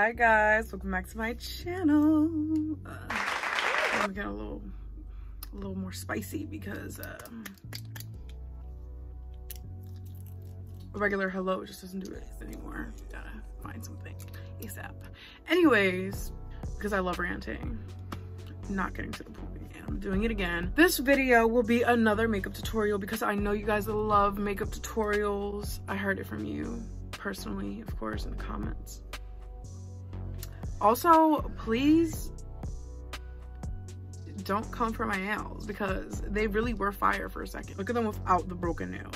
Hi guys, welcome back to my channel. I'm getting a little more spicy because a regular hello just doesn't do it anymore. Gotta find something ASAP. Anyways, because I love ranting, not getting to the point, and I'm doing it again. This video will be another makeup tutorial because I know you guys love makeup tutorials. I heard it from you personally, of course, in the comments. Also, please don't come for my nails because they really were fire for a second. Look at them without the broken nail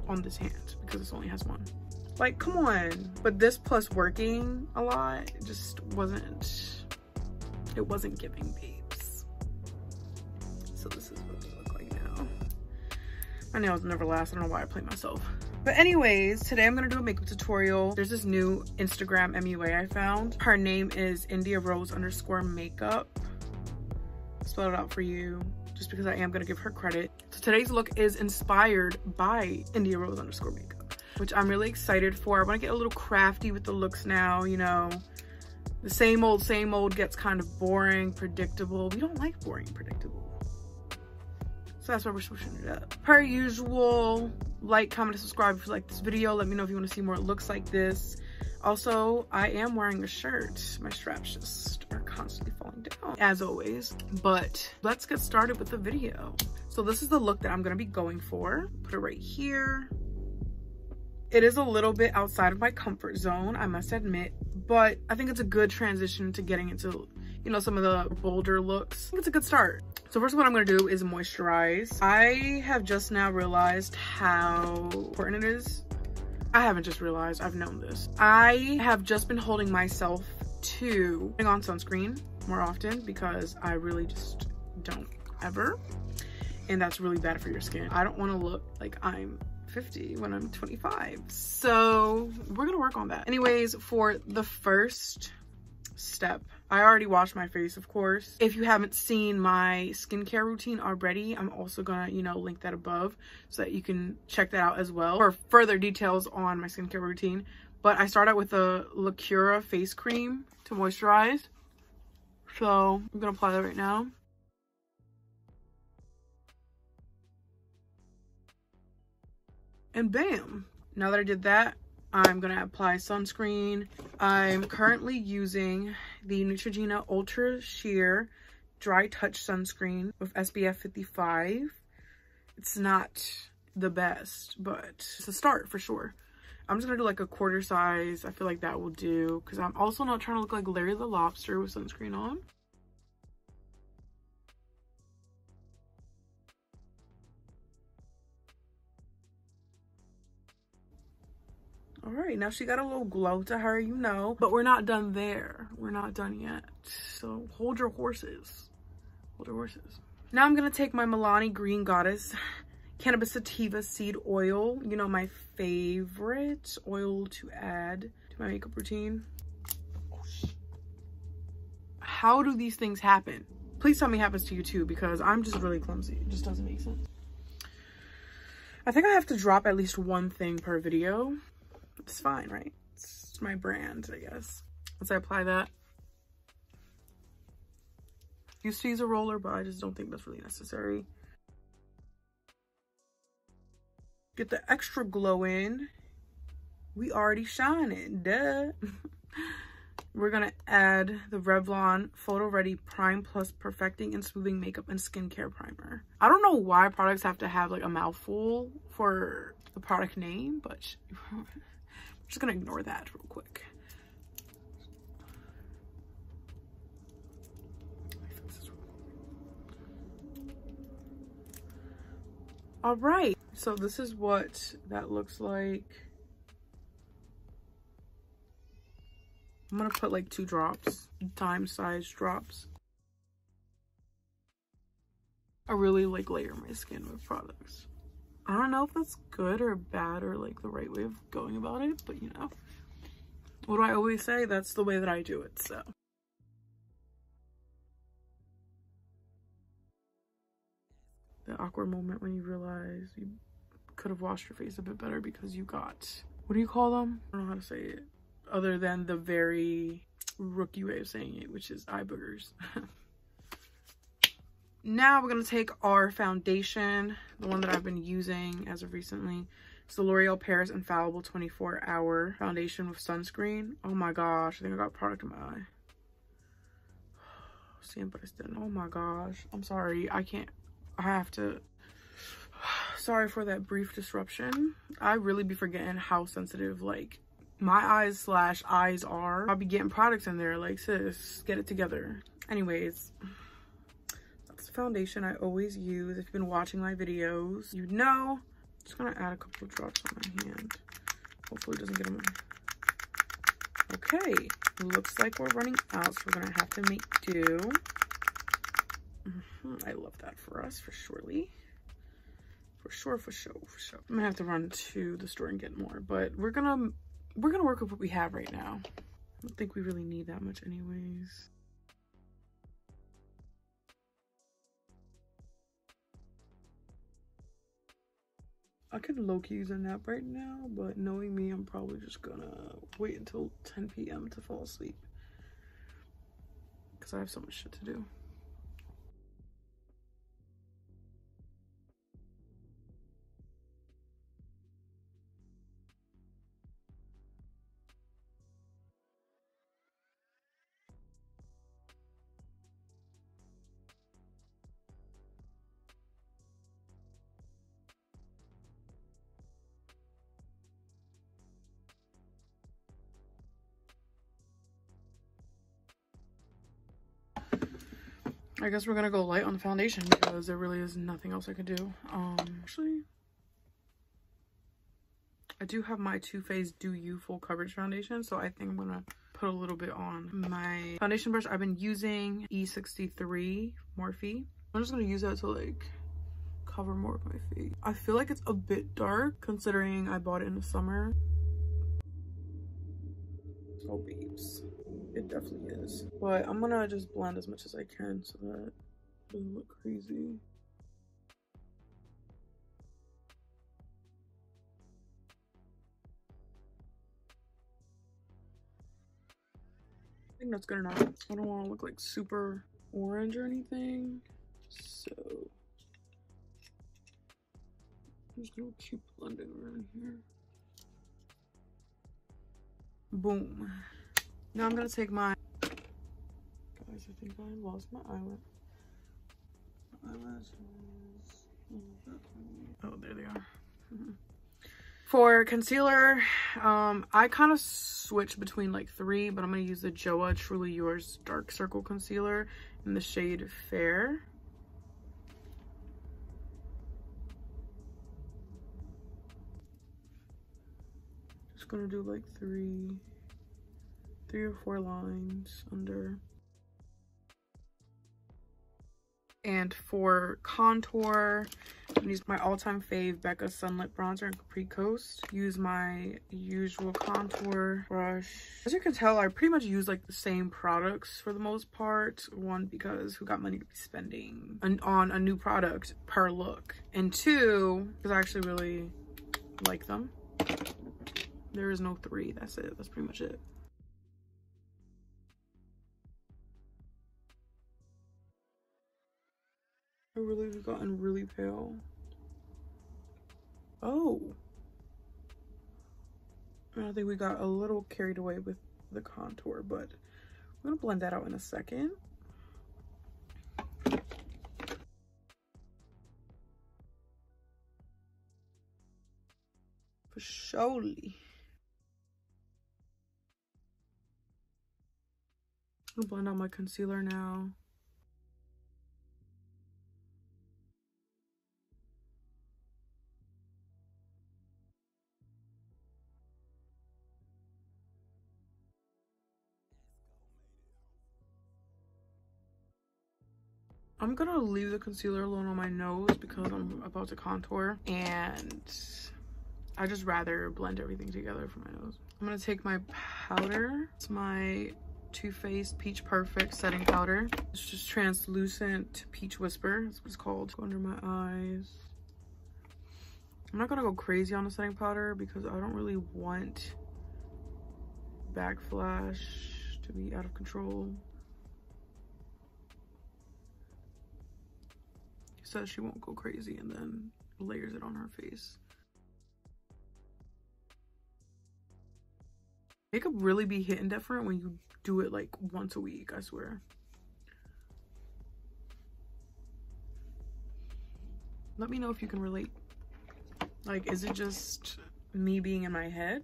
on this hand because this only has one. Like, come on. But this plus working a lot just wasn't, it wasn't giving babes. So this is what they look like now. My nails never last. I don't know why I play myself. But anyways, today I'm gonna do a makeup tutorial. There's this new Instagram MUA I found. Her name is India_Rose_makeup. I'll spell it out for you just because I am gonna give her credit. So today's look is inspired by India_Rose_makeup, which I'm really excited for. I wanna get a little crafty with the looks now, you know. The same old gets kind of boring, predictable. We don't like boring, predictable. So that's why we're switching it up. Per usual, like, comment, and subscribe if you like this video. Let me know if you want to see more looks like this. Also, I am wearing a shirt. My straps just are constantly falling down, as always. But let's get started with the video. So this is the look that I'm going to be going for. Put it right here. It is a little bit outside of my comfort zone, I must admit. But I think it's a good transition to getting into, you know, some of the bolder looks. I think it's a good start. So first what I'm gonna do is moisturize. I have just now realized how important it is. I haven't just realized, I've known this. I have just been holding myself to putting on sunscreen more often because I really just don't ever. And that's really bad for your skin. I don't wanna look like I'm 50 when I'm 25. So we're gonna work on that. Anyways, for the first step, I already washed my face, of course. If you haven't seen my skincare routine already, I'm also gonna, you know, link that above so that you can check that out as well for further details on my skincare routine. But I start out with a Lacura face cream to moisturize. So I'm gonna apply that right now. And bam! Now that I did that, I'm gonna apply sunscreen. I'm currently using the Neutrogena Ultra Sheer Dry Touch Sunscreen with SPF 55. It's not the best, but it's a start for sure. I'm just gonna do like a quarter size. I feel like that will do because I'm also not trying to look like Larry the Lobster with sunscreen on. All right, now she got a little glow to her, you know, but we're not done there. We're not done yet. So hold your horses. Hold your horses. Now I'm gonna take my Milani Green Goddess Cannabis Sativa Seed Oil. You know, my favorite oil to add to my makeup routine. How do these things happen? Please tell me it happens to you too, because I'm just really clumsy. It just doesn't make sense. I think I have to drop at least one thing per video. It's fine, right? It's my brand, I guess. Once I apply that, used to use a roller, but I just don't think that's really necessary. Get the extra glow in. We already shining, duh. We're gonna add the Revlon Photo Ready Prime Plus Perfecting and Smoothing Makeup and Skincare Primer. I don't know why products have to have like a mouthful for the product name, but I'm just gonna ignore that real quick. All right, so this is what that looks like. I'm gonna put like 2 drops, dime size drops. I really like layer my skin with products. I don't know if that's good or bad or like the right way of going about it, but you know, what do I always say? That's the way that I do it, so. The awkward moment when you realize you could have washed your face a bit better because you got, what do you call them? I don't know how to say it. other than the very rookie way of saying it, which is eye boogers. Now we're gonna take our foundation, the one that I've been using as of recently. It's the L'Oreal Paris Infallible 24-Hour Foundation with Sunscreen. Oh my gosh, I think I got product in my eye. Siempre estén. Oh my gosh, I'm sorry. I have to. Sorry for that brief disruption. I really be forgetting how sensitive like my eyes are. I'll be getting products in there, like, sis, get it together. Anyways, that's the foundation I always use. If you've been watching my videos, you know. Just gonna add a couple of drops on my hand. Hopefully it doesn't get them. Okay, looks like we're running out, so we're gonna have to make do. I love that for us, for surely. For sure. I'm gonna have to run to the store and get more, but we're gonna work with what we have right now. I don't think we really need that much anyways. I could low-key use a nap right now, but knowing me, I'm probably just gonna wait until 10 p.m. to fall asleep because I have so much shit to do. I guess we're gonna go light on the foundation because there really is nothing else I could do. Actually, I do have my Too Faced Do You Full Coverage Foundation, so I think I'm gonna put a little bit on my foundation brush. I've been using E63 Morphe. I'm just gonna use that to like cover more of my face. I feel like it's a bit dark considering I bought it in the summer. Oh, babes. It definitely is. But I'm gonna just blend as much as I can so that it doesn't look crazy. I think that's good enough. I don't want to look like super orange or anything. So I'm just gonna keep blending around here. Boom. Now I'm gonna take my, guys, I think I lost my eyelid. My eyelashes. Oh, there they are. For concealer, I kind of switch between like 3, but I'm gonna use the Joa Truly Yours Dark Circle Concealer in the shade Fair. Just gonna do like 3 or 4 lines under. And for contour, I'm gonna use my all-time fave Becca Sunlit Bronzer in Capri Coast. Use my usual contour brush. As you can tell, I pretty much use like the same products for the most part. 1, because who got money to be spending on a new product per look, and 2, because I actually really like them. There is no 3, that's it, that's pretty much it. I really have gotten really pale. Oh. I think we got a little carried away with the contour, but I'm gonna blend that out in a second. For surely. I'm gonna blend out my concealer now. I'm gonna leave the concealer alone on my nose because I'm about to contour, and I just rather blend everything together for my nose. I'm gonna take my powder. It's my Too Faced Peach Perfect setting powder. It's just translucent peach whisper, that's what it's called. Go under my eyes. I'm not gonna go crazy on the setting powder because I don't really want backflash to be out of control. Says she won't go crazy and then layers it on her face. Makeup really be hitting different when you do it like once a week, I swear. Let me know if you can relate. Like, is it just me being in my head?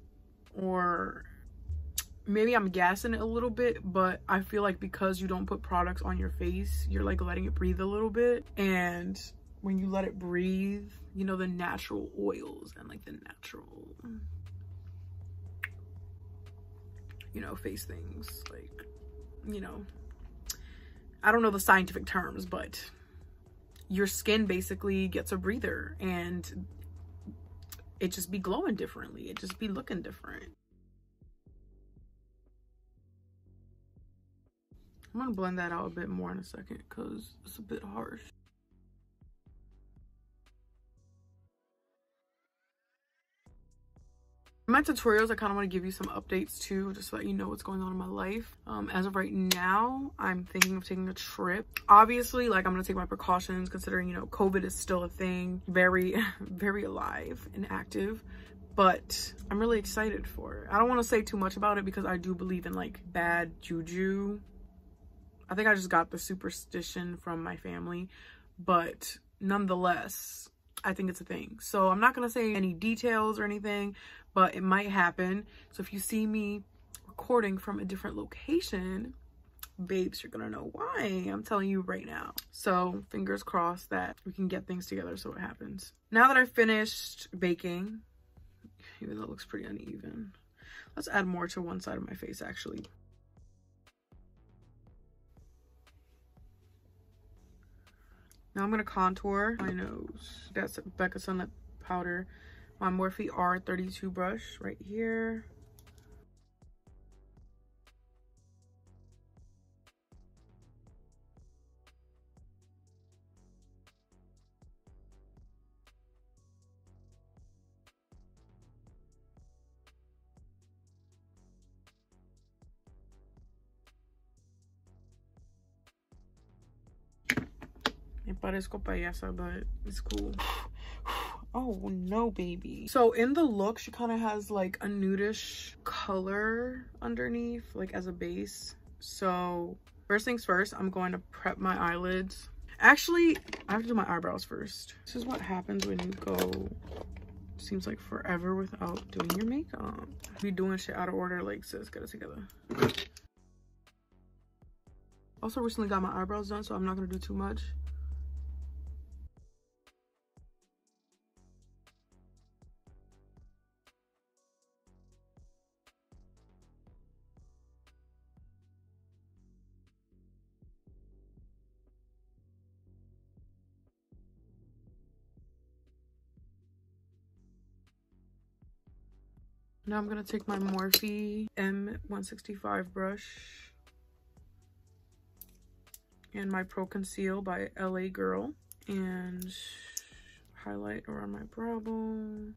Or maybe I'm gassing it a little bit, but I feel like because you don't put products on your face, you're like letting it breathe a little bit. And when you let it breathe, you know, the natural oils and like the natural, you know, face things, like, you know, I don't know the scientific terms, but your skin basically gets a breather and it just be glowing differently. It just be looking different. I'm gonna blend that out a bit more in a second because it's a bit harsh. In my tutorials, I kind of want to give you some updates too, just so that you know what's going on in my life. As of right now, I'm thinking of taking a trip. Obviously, like, I'm gonna take my precautions considering, you know, COVID is still a thing, very, very alive and active. But I'm really excited for it. I don't want to say too much about it because I do believe in like bad juju. I think I just got the superstition from my family, but nonetheless, I think it's a thing. So I'm not gonna say any details or anything, but it might happen. So if you see me recording from a different location, babes, you're gonna know why. I'm telling you right now. So fingers crossed that we can get things together so it happens. Now that I've finished baking, even though it looks pretty uneven, let's add more to one side of my face actually. Now I'm gonna contour my nose. That's Becca Sunlit powder. My Morphe R32 brush right here. Me parezco payasa, but it's cool. Oh no, baby. So in the look, she kind of has like a nudish color underneath, like as a base. So first things first, I'm going to prep my eyelids. Actually, I have to do my eyebrows first. This is what happens when you go, seems like forever without doing your makeup. Be doing shit out of order, like, sis, get it together. Also recently got my eyebrows done, so I'm not gonna do too much. Now I'm gonna take my Morphe M165 brush and my Pro Conceal by LA Girl and highlight around my brow bone.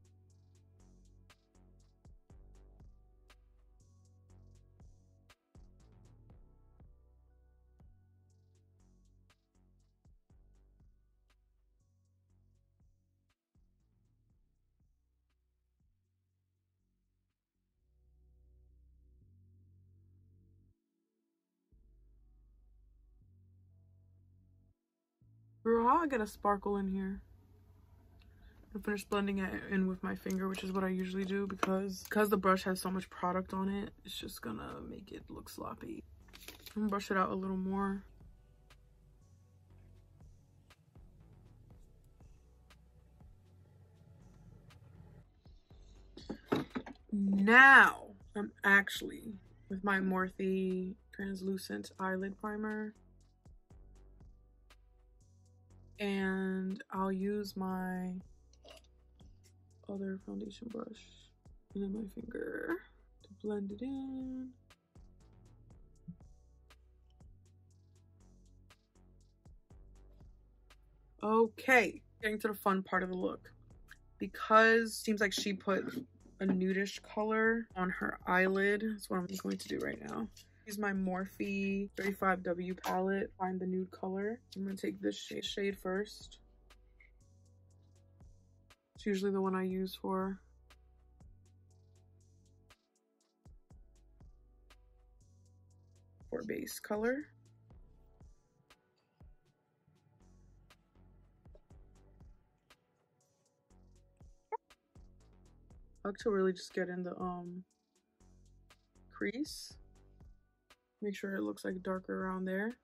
Girl, how I get a sparkle in here? I finished blending it in with my finger, which is what I usually do because the brush has so much product on it, it's just gonna make it look sloppy. I'm gonna brush it out a little more. Now I'm actually with my Morphe translucent eyelid primer. And I'll use my other foundation brush and then my finger to blend it in. Okay, getting to the fun part of the look. Because it seems like she put a nudish color on her eyelid. That's what I'm going to do right now. Use my Morphe 35W palette, find the nude color. I'm gonna take this shade first. It's usually the one I use for base color. I like to really just get in the crease. Make sure it looks like darker around there.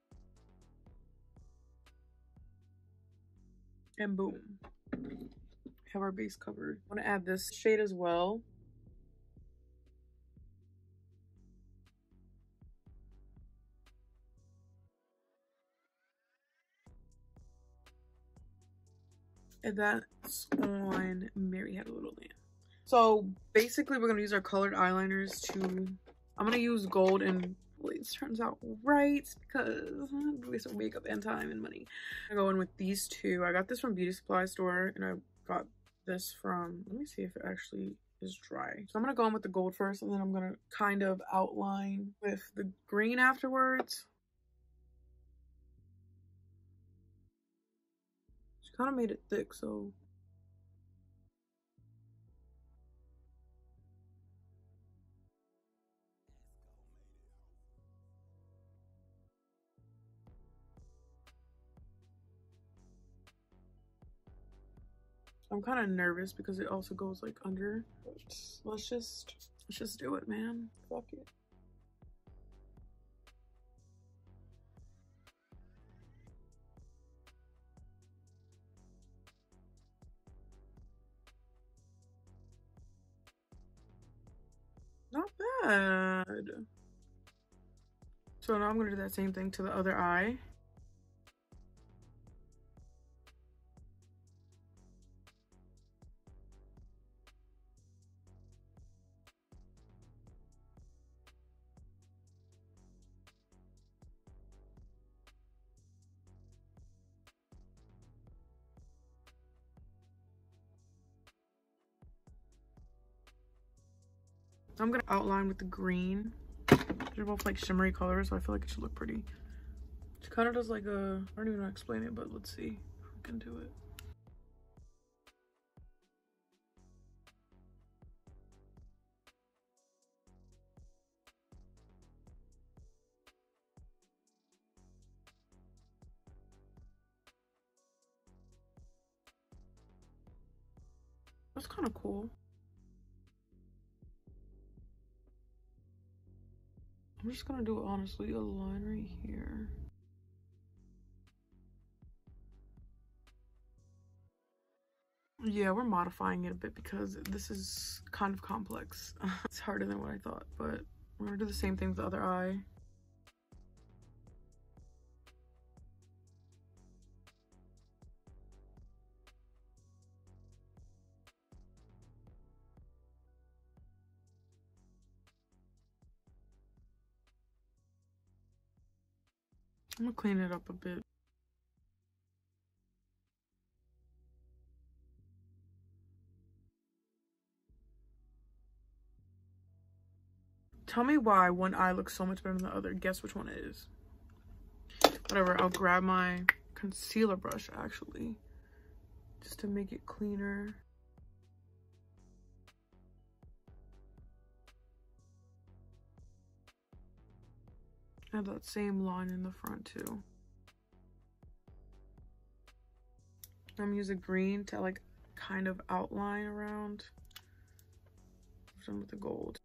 And boom. Have our base covered. I want to add this shade as well. And that's on Mary Had a Little Lamb. So basically we're gonna use our colored eyeliners to, I'm gonna use gold and this turns out right because I'm gonna waste makeup and time and money. I'm gonna go in with these two. I got this from beauty supply store and I got this from, let me see if it actually is dry. So I'm gonna go in with the gold first and then I'm gonna kind of outline with the green afterwards. She kind of made it thick, so I'm kind of nervous because it also goes like under. But let's just do it, man. Fuck it. Not bad. So now I'm gonna do that same thing to the other eye. I'm gonna outline with the green. They're both like shimmery colors, so I feel like it should look pretty. It kind of does like a, I don't even know how to explain it, but let's see if we can do it. That's kind of cool. I'm just gonna do it honestly, a line right here. Yeah, we're modifying it a bit because this is kind of complex. It's harder than what I thought, but we're gonna do the same thing with the other eye. I'm gonna clean it up a bit. Tell me why one eye looks so much better than the other. Guess which one it is. Whatever, I'll grab my concealer brush actually, just to make it cleaner. Have that same line in the front too. I'm using green to like kind of outline around. Some with the gold.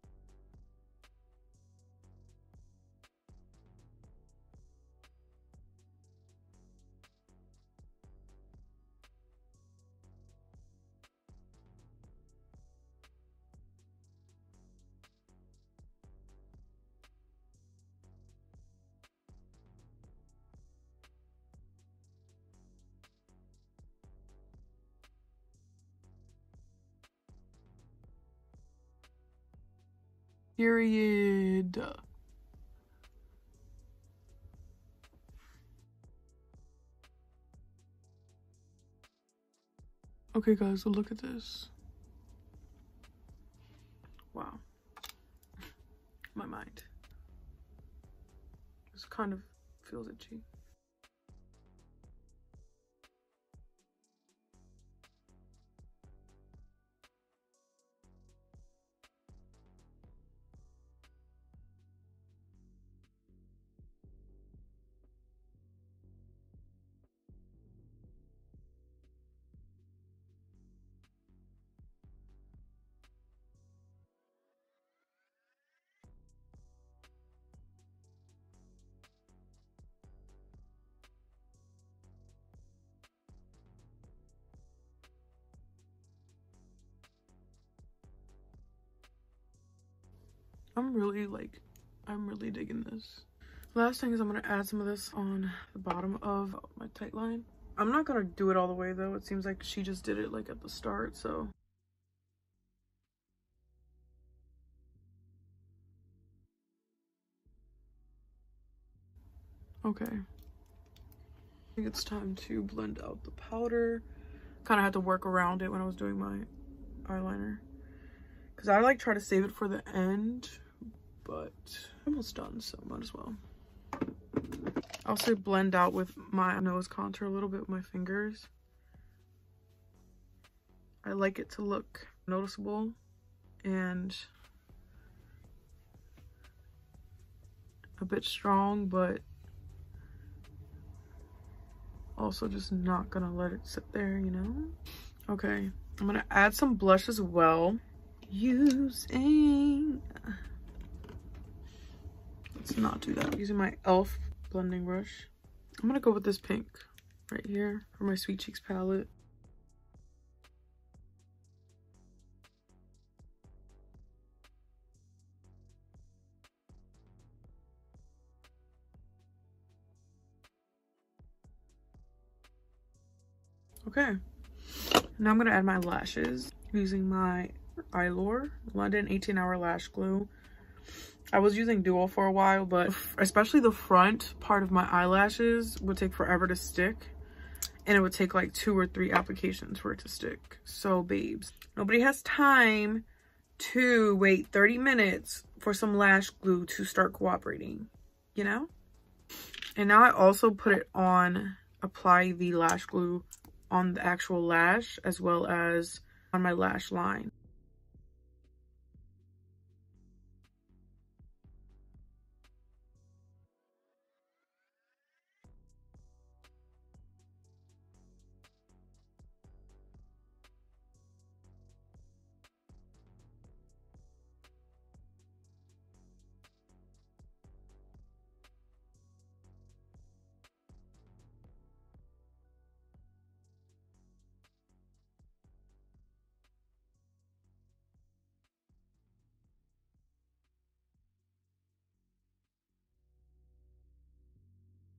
Period. Okay guys, so look at this. kind of feels itchy. I'm really digging this. Last thing is I'm gonna add some of this on the bottom of my tight line. I'm not gonna do it all the way though. It seems like she just did it like at the start, so. Okay. I think it's time to blend out the powder. Kind of had to work around it when I was doing my eyeliner. Because I like try to save it for the end, but I'm almost done, so might as well. I'll also blend out with my nose contour a little bit with my fingers. I like it to look noticeable and a bit strong, but also just not gonna let it sit there, you know? Okay, I'm gonna add some blush as well. Let's not do that. Using my e.l.f. blending brush. I'm gonna go with this pink right here for my Sweet Cheeks palette. Okay, now I'm gonna add my lashes using my Eyelure London 18-hour lash glue. I was using Duo for a while, but especially the front part of my eyelashes would take forever to stick, and it would take like 2 or 3 applications for it to stick. So babes, nobody has time to wait 30 minutes for some lash glue to start cooperating, you know? And now I also put it on, apply the lash glue on the actual lash as well as on my lash line.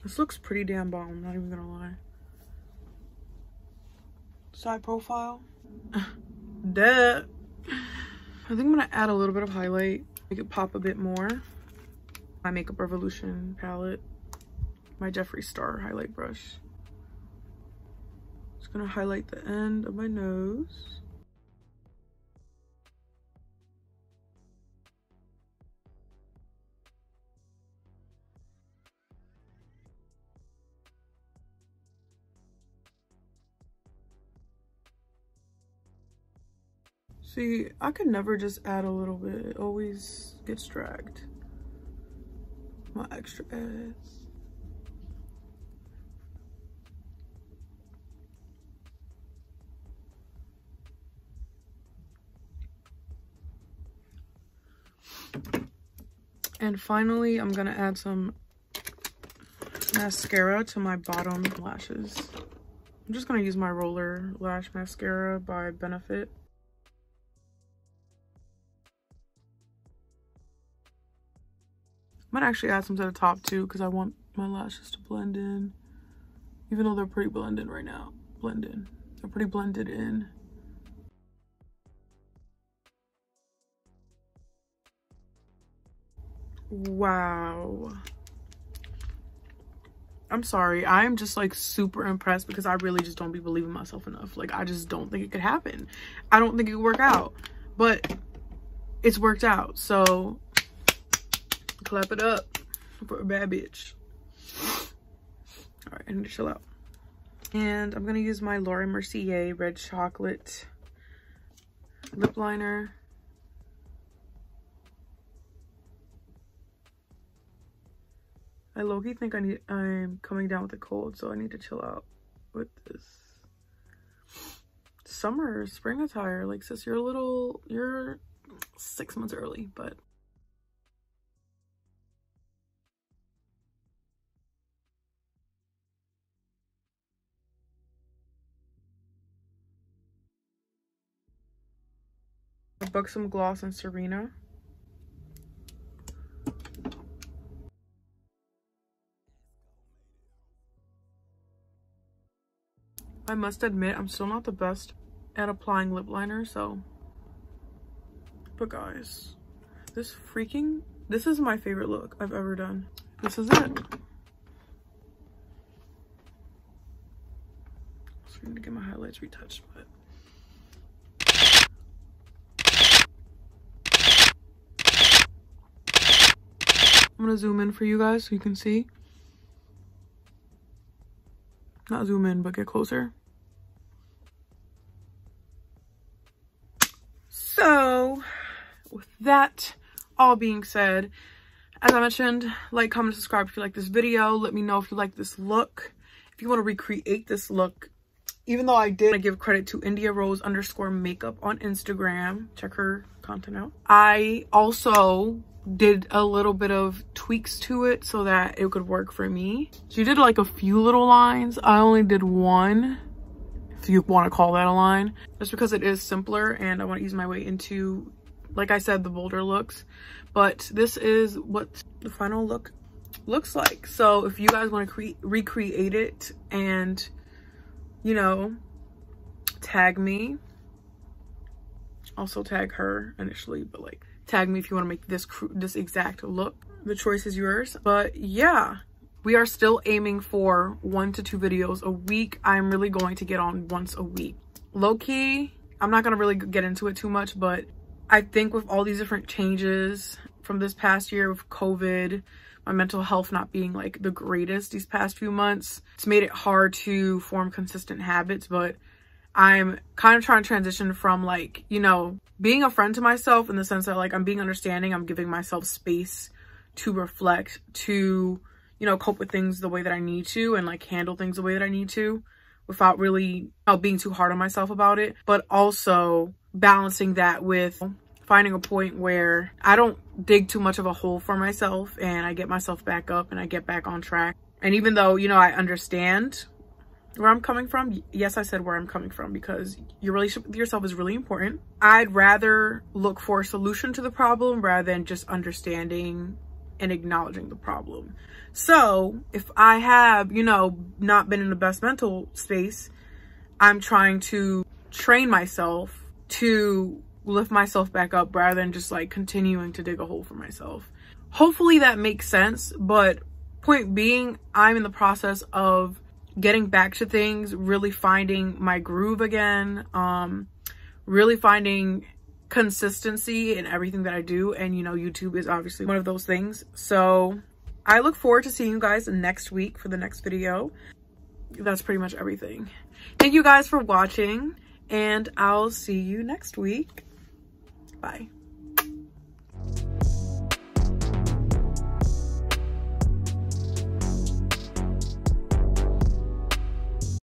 This looks pretty damn bomb, not even gonna lie. Side profile. Duh. I think I'm gonna add a little bit of highlight, make it pop a bit more. My Makeup Revolution palette, my Jeffree Star highlight brush. Just gonna highlight the end of my nose. See, I could never just add a little bit. It always gets dragged. My extra adds. And finally, I'm gonna add some mascara to my bottom lashes. I'm just gonna use my Roller Lash Mascara by Benefit. I might actually add some to the top too because I want my lashes to blend in. Even though they're pretty blended right now. Blend in. They're pretty blended in. Wow. I'm sorry. I'm just like super impressed because I really just don't be believing myself enough. Like I just don't think it could happen. I don't think it could work out. But it's worked out. So clap it up for a bad bitch. All right, I need to chill out. And I'm gonna use my Laura Mercier Red Chocolate lip liner. I low-key think I'm coming down with a cold, so I need to chill out with this. Summer, spring attire. Like, sis, you're 6 months early, but. I booked some gloss in Serena. I must admit, I'm still not the best at applying lip liner, so. But guys, this is my favorite look I've ever done. This is it. So I need to get my highlights retouched, but. I'm gonna zoom in for you guys so you can see. Not zoom in, but get closer. So, with that all being said, as I mentioned, like, comment, subscribe if you like this video. Let me know if you like this look. If you want to recreate this look, even though I did give credit to India Rose _makeup on Instagram. Check her content out. I also did a little bit of tweaks to it so that it could work for me. She did like a few little lines. I only did one, if you want to call that a line, just because it is simpler and I want to ease my way into, like I said, the bolder looks. But this is what the final look looks like. So if you guys want to recreate it and, you know, tag me, also tag her initially, but like tag me if you want to make this exact look. The choice is yours. But yeah, we are still aiming for 1 to 2 videos a week. I'm really going to get on once a week. Low-key, I'm not gonna really get into it too much, but I think with all these different changes from this past year with COVID, my mental health not being like the greatest these past few months, it's made it hard to form consistent habits. But I'm kind of trying to transition from, like, you know, being a friend to myself in the sense that, like, I'm being understanding, I'm giving myself space to reflect, to, you know, cope with things the way that I need to and like handle things the way that I need to without really being too hard on myself about it. But also balancing that with finding a point where I don't dig too much of a hole for myself and I get myself back up and I get back on track. And even though, you know, I understand where I'm coming from, yes, I said where I'm coming from, because your relationship with yourself is really important. I'd rather look for a solution to the problem rather than just understanding and acknowledging the problem. So if I have, you know, not been in the best mental space, I'm trying to train myself to lift myself back up rather than just like continuing to dig a hole for myself. Hopefully that makes sense. But point being, I'm in the process of getting back to things, really finding my groove again, really finding consistency in everything that I do. And, you know, YouTube is obviously one of those things. So I look forward to seeing you guys next week for the next video. That's pretty much everything. Thank you guys for watching, and I'll see you next week. Bye.